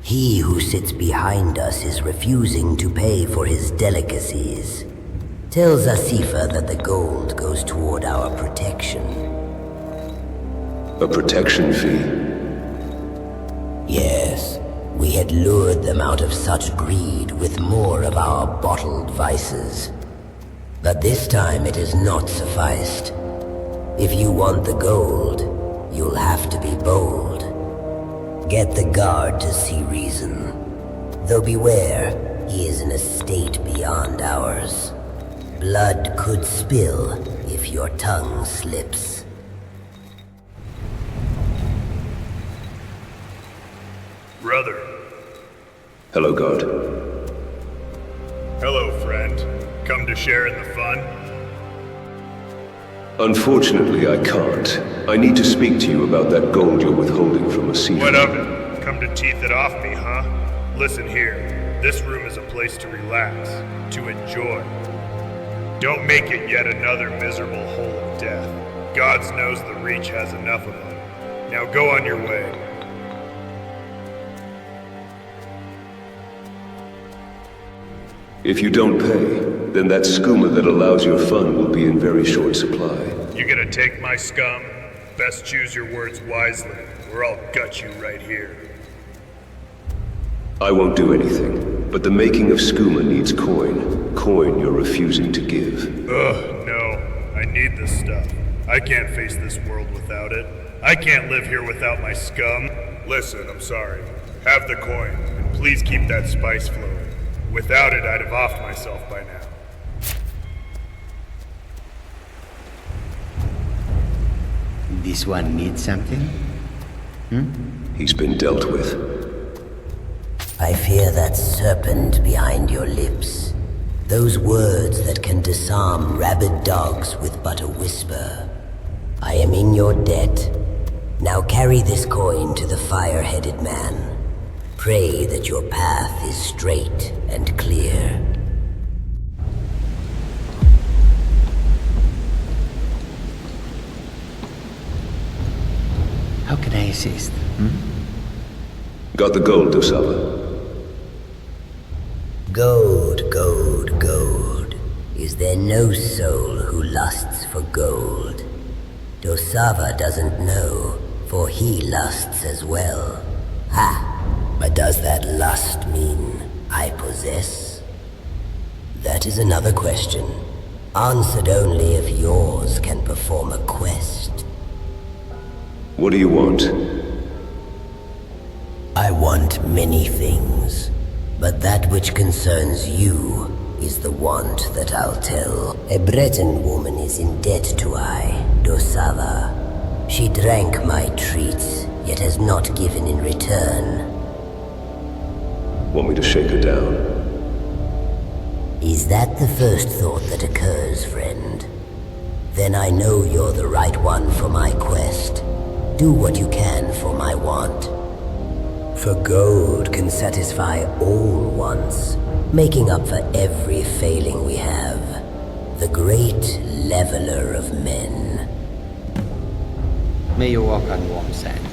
He who sits behind us is refusing to pay for his delicacies. Tells Asifa that the gold goes toward our protection. A protection fee? Yes. We had lured them out of such greed with more of our bottled vices. But this time it has not sufficed. If you want the gold, you'll have to be bold. Get the guard to see reason. Though beware, he is in a state beyond ours. Blood could spill if your tongue slips. Brother. Hello, guard. Hello, friend. Come to share in the fun? Unfortunately, I can't. I need to speak to you about that gold you're withholding from Asifa. What of it? Come to teeth it off me, huh? Listen here. This room is a place to relax, to enjoy. Don't make it yet another miserable hole of death. Gods knows the Reach has enough of them. Now go on your way. If you don't pay, then that skooma that allows your fun will be in very short supply. You gonna take my scum? Best choose your words wisely, or I'll gut you right here. I won't do anything. but the making of skooma needs coin. Coin you're refusing to give. Ugh, no. I need this stuff. I can't face this world without it. I can't live here without my scum. Listen, I'm sorry. Have the coin, and please keep that spice flowing. Without it, I'd have offed myself by now. This one needs something? He's been dealt with. I fear that serpent behind your lips. Those words that can disarm rabid dogs with but a whisper. I am in your debt. Now carry this coin to the fire-headed man. Pray that your path is straight and clear. How can I assist? Got the gold, Dosava? Gold, gold, gold. Is there no soul who lusts for gold? Dosava doesn't know, for he lusts as well. Ha! But does that lust mean I possess? That is another question, answered only if yours can perform a quest. What do you want? I want many things, but that which concerns you is the want that I'll tell. A Breton woman is in debt to I, Dosava. She drank my treats, yet has not given in return. Want me to shake her down? Is that the first thought that occurs, friend? Then I know you're the right one for my quest. Do what you can for my want. For gold can satisfy all wants, making up for every failing we have. The great leveler of men. May you walk on warm sands.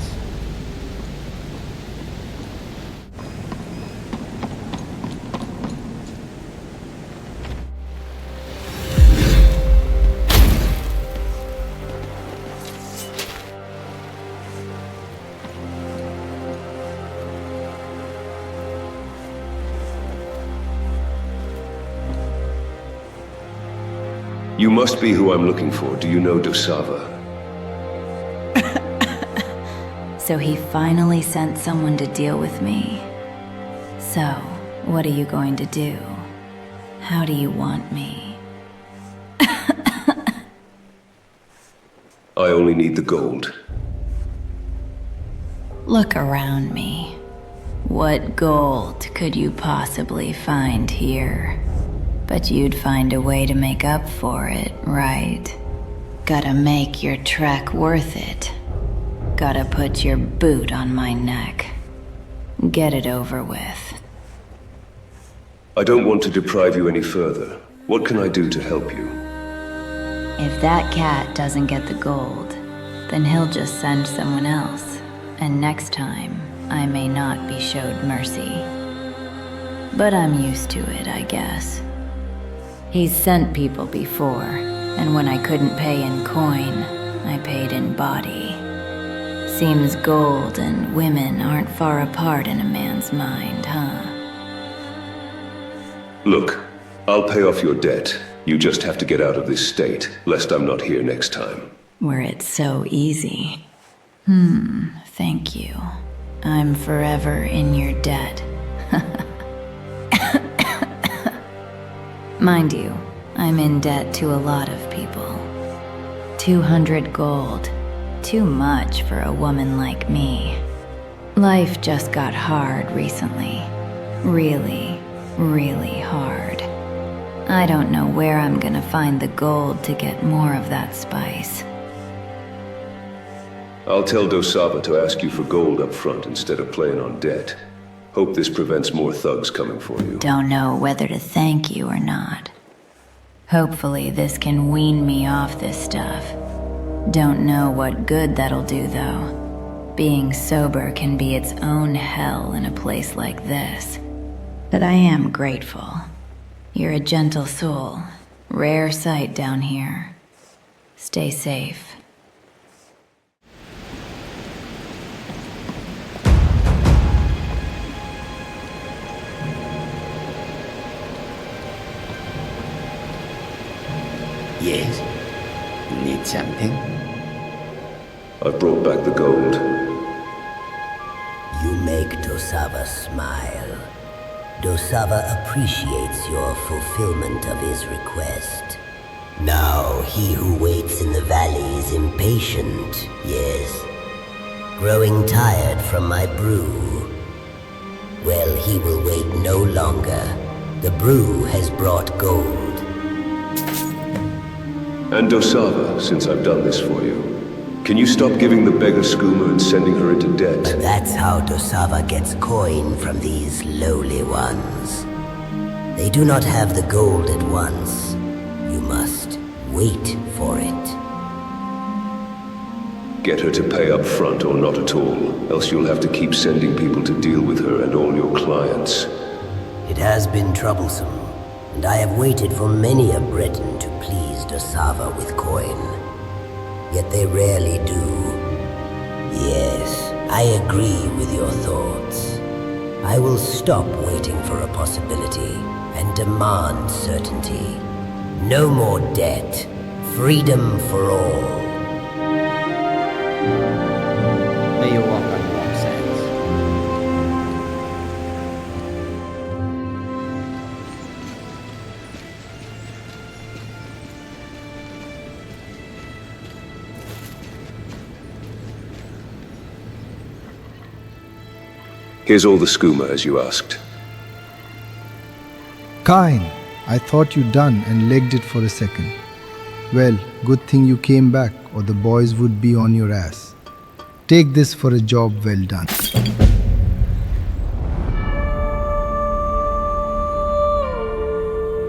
You must be who I'm looking for. Do you know Dosava? So he finally sent someone to deal with me. So, what are you going to do? How do you want me? I only need the gold. Look around me. What gold could you possibly find here? But you'd find a way to make up for it, right? Gotta make your trek worth it. Gotta put your boot on my neck. Get it over with. I don't want to deprive you any further. What can I do to help you? If that cat doesn't get the gold, then he'll just send someone else. And next time, I may not be showed mercy. But I'm used to it, I guess. He's sent people before, and when I couldn't pay in coin, I paid in body. Seems gold and women aren't far apart in a man's mind, huh? Look, I'll pay off your debt. You just have to get out of this state, lest I'm not here next time. Where it's so easy. Thank you. I'm forever in your debt. Mind you, I'm in debt to a lot of people. 200 gold. Too much for a woman like me. Life just got hard recently. Really, really hard. I don't know where I'm gonna find the gold to get more of that spice. I'll tell Dosava to ask you for gold up front instead of playing on debt. Hope this prevents more thugs coming for you. Don't know whether to thank you or not. Hopefully this can wean me off this stuff. Don't know what good that'll do, though. Being sober can be its own hell in a place like this. But I am grateful. You're a gentle soul. Rare sight down here. Stay safe. something? I've brought back the gold. You make Dosava smile. Dosava appreciates your fulfillment of his request. Now he who waits in the valley is impatient, yes. Growing tired from my brew. Well, he will wait no longer. The brew has brought gold. And Dosava, since I've done this for you, can you stop giving the beggar skooma and sending her into debt? But that's how Dosava gets coin from these lowly ones. They do not have the gold at once. You must wait for it. Get her to pay up front or not at all, else you'll have to keep sending people to deal with her and all your clients. It has been troublesome, and I have waited for many a Breton to please Dosava with coin. Yet they rarely do. Yes, I agree with your thoughts. I will stop waiting for a possibility and demand certainty. No more debt. Freedom for all. May you walk on warm sands. Here's all the skooma as you asked. Kind. I thought you done and legged it for a second. Well, good thing you came back, or the boys would be on your ass. Take this for a job well done.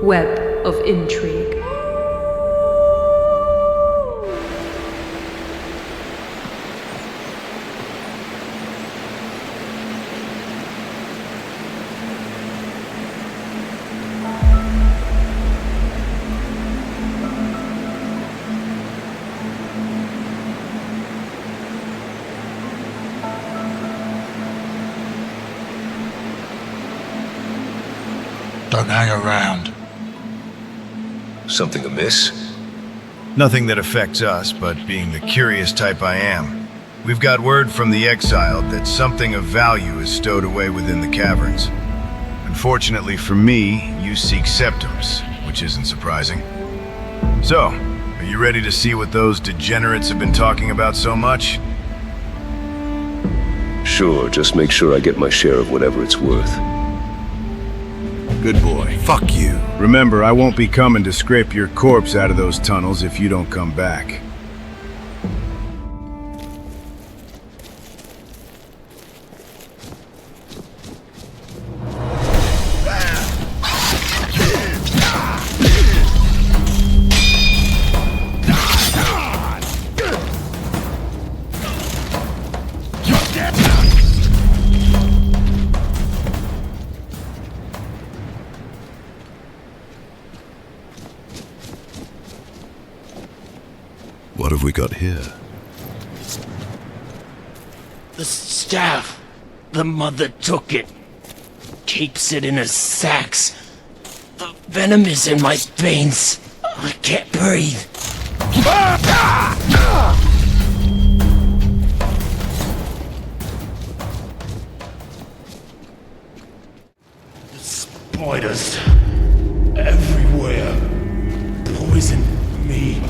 Web of Intrigue. Don't hang around. Something amiss? Nothing that affects us, but being the curious type I am. We've got word from the exiled that something of value is stowed away within the caverns. Unfortunately for me, you seek septums, which isn't surprising. So, are you ready to see what those degenerates have been talking about so much? Sure, just make sure I get my share of whatever it's worth. Good boy. Fuck you. Remember, I won't be coming to scrape your corpse out of those tunnels if you don't come back. What have we got here? The staff. The mother took it. Keeps it in her sacks. The venom is in my veins. I can't breathe. The spiders. Everywhere. Poison me.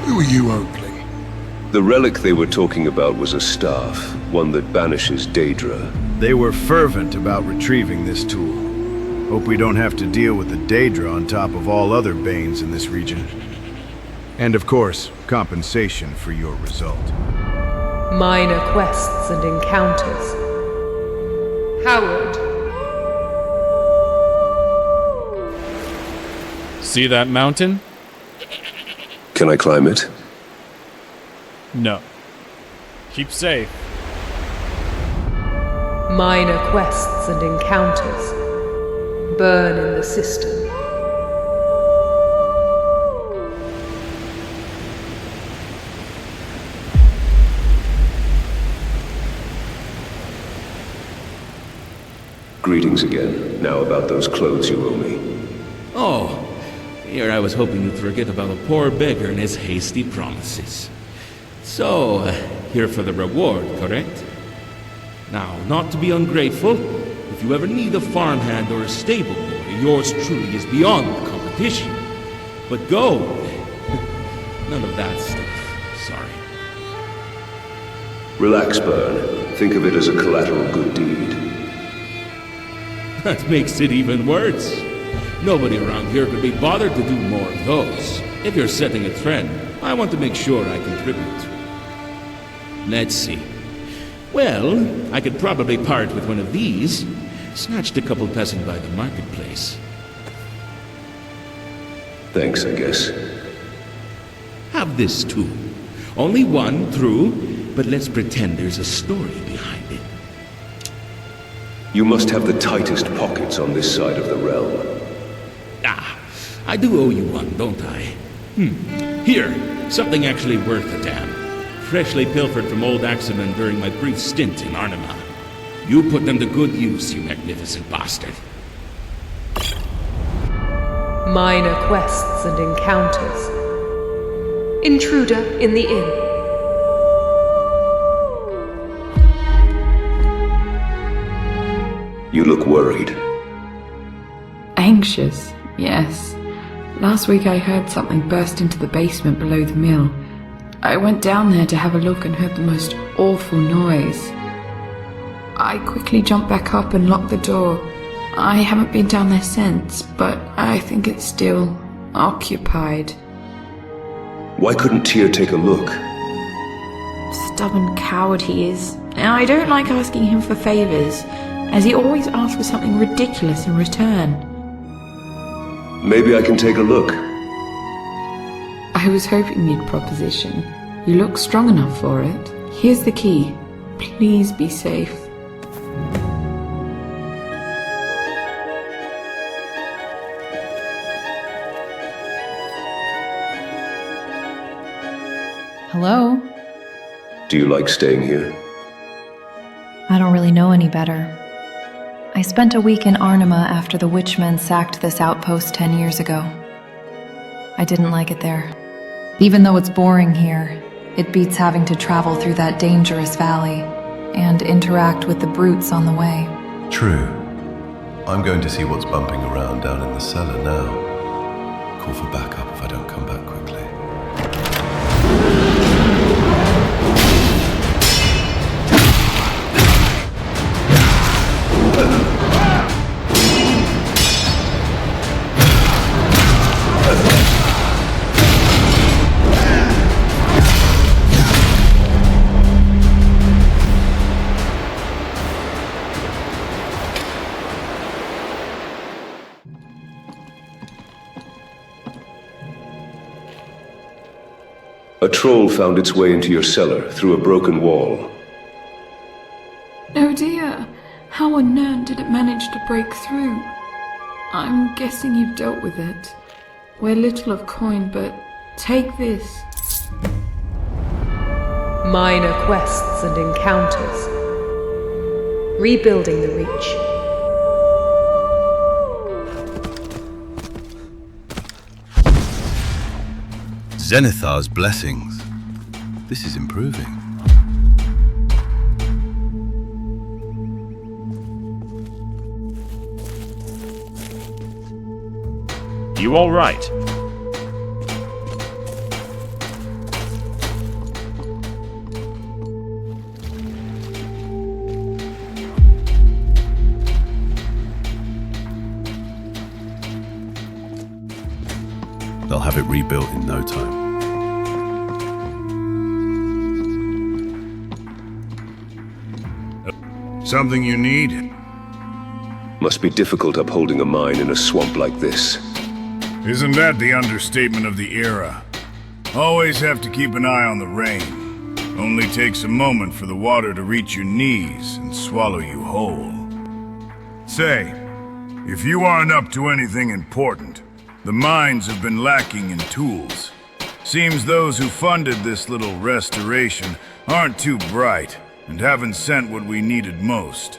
Who are you, Oakley? The relic they were talking about was a staff, one that banishes Daedra. They were fervent about retrieving this tool. Hope we don't have to deal with the Daedra on top of all other Banes in this region. And of course, compensation for your result. Minor quests and encounters. Howard. See that mountain? Can I climb it? No. Keep safe. Minor quests and encounters. Byrne in the cistern. Greetings again. Now about those clothes you owe me. Oh, here I was hoping you'd forget about a poor beggar and his hasty promises. So, here for the reward, correct? Now, not to be ungrateful, if you ever need a farmhand or a stable boy, yours truly is beyond competition. But gold, none of that stuff, sorry. Relax, Byrne. Think of it as a collateral good deed. That makes it even worse. Nobody around here could be bothered to do more of those. If you're setting a trend, I want to make sure I contribute. Let's see. Well, I could probably part with one of these. Snatched a couple passing by the marketplace. Thanks, I guess. Have this too. Only one, true, but let's pretend there's a story behind it. You must have the tightest pockets on this side of the realm. Ah, I do owe you one, don't I? Here, something actually worth a damn. Freshly pilfered from old Axeman during my brief stint in Arnima. You put them to good use, you magnificent bastard. Minor quests and encounters. Intruder in the inn. You look worried. Anxious, yes. Last week I heard something burst into the basement below the mill. I went down there to have a look and heard the most awful noise. I quickly jumped back up and locked the door. I haven't been down there since, but I think it's still occupied. Why couldn't Tyr take a look? Stubborn coward he is, and I don't like asking him for favors, as he always asks for something ridiculous in return. Maybe I can take a look. I was hoping you'd proposition. You look strong enough for it. Here's the key. Please be safe. Hello? Do you like staying here? I don't really know any better. I spent a week in Arnima after the Witchmen sacked this outpost 10 years ago. I didn't like it there. Even though it's boring here, it beats having to travel through that dangerous valley and interact with the brutes on the way. True. I'm going to see what's bumping around down in the cellar now. Call for backup if I don't come back quickly. A troll found its way into your cellar through a broken wall. Oh dear, how on earth did it manage to break through? I'm guessing you've dealt with it. We're little of coin, but take this. Minor quests and encounters. Rebuilding the Reach. Zenithar's blessings. This is improving. You all right? rebuilt in no time. Something you need? Must be difficult upholding a mine in a swamp like this. Isn't that the understatement of the era? Always have to keep an eye on the rain. Only takes a moment for the water to reach your knees and swallow you whole. Say, if you aren't up to anything important, the mines have been lacking in tools. Seems those who funded this little restoration aren't too bright and haven't sent what we needed most.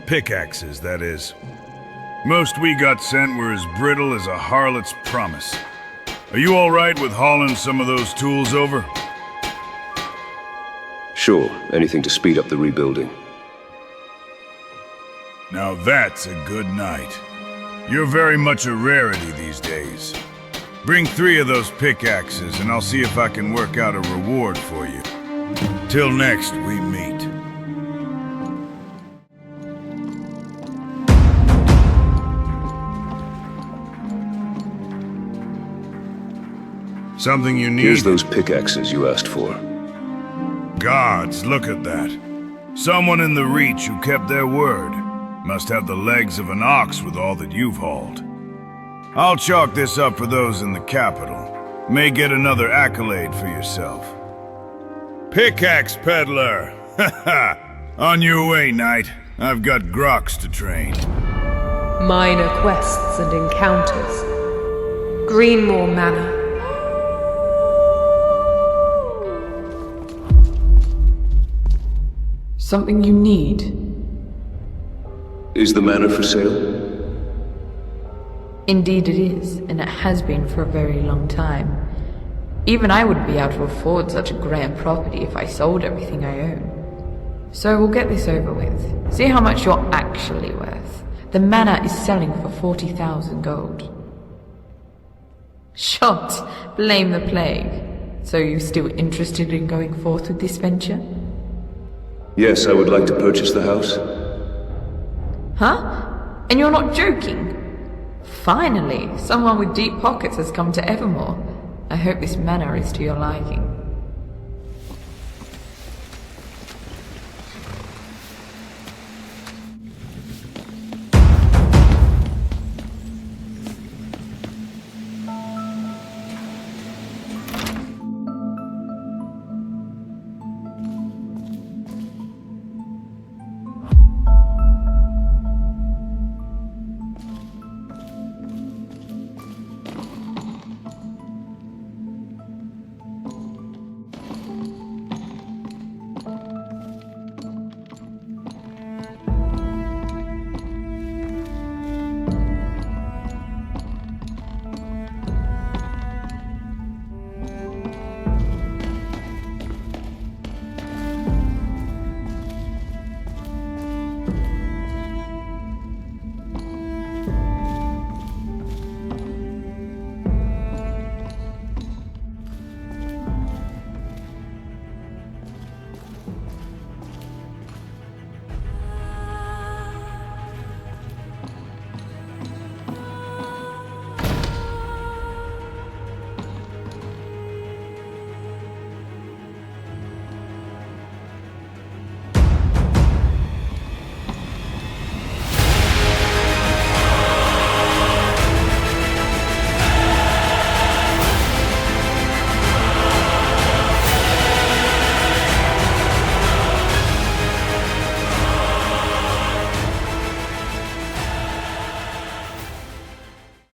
Pickaxes, that is. Most we got sent were as brittle as a harlot's promise. Are you all right with hauling some of those tools over? Sure, anything to speed up the rebuilding. Now that's a good night. You're very much a rarity these days. Bring 3 of those pickaxes and I'll see if I can work out a reward for you. Till next we meet. Something you need? Here's those pickaxes you asked for. Gods, look at that. Someone in the Reach who kept their word. Must have the legs of an ox with all that you've hauled. I'll chalk this up for those in the capital. May get another accolade for yourself. Pickaxe peddler! Ha! On your way, knight. I've got groks to train. Minor quests and encounters. Greenmore Manor. Something you need? Is the manor for sale? Indeed it is, and it has been for a very long time. Even I wouldn't be able to afford such a grand property if I sold everything I own. So we'll get this over with. See how much you're actually worth. The manor is selling for 40,000 gold. Shot! Blame the plague. So you're still interested in going forth with this venture? Yes, I would like to purchase the house. Huh? And you're not joking? Finally, someone with deep pockets has come to Evermore. I hope this manor is to your liking.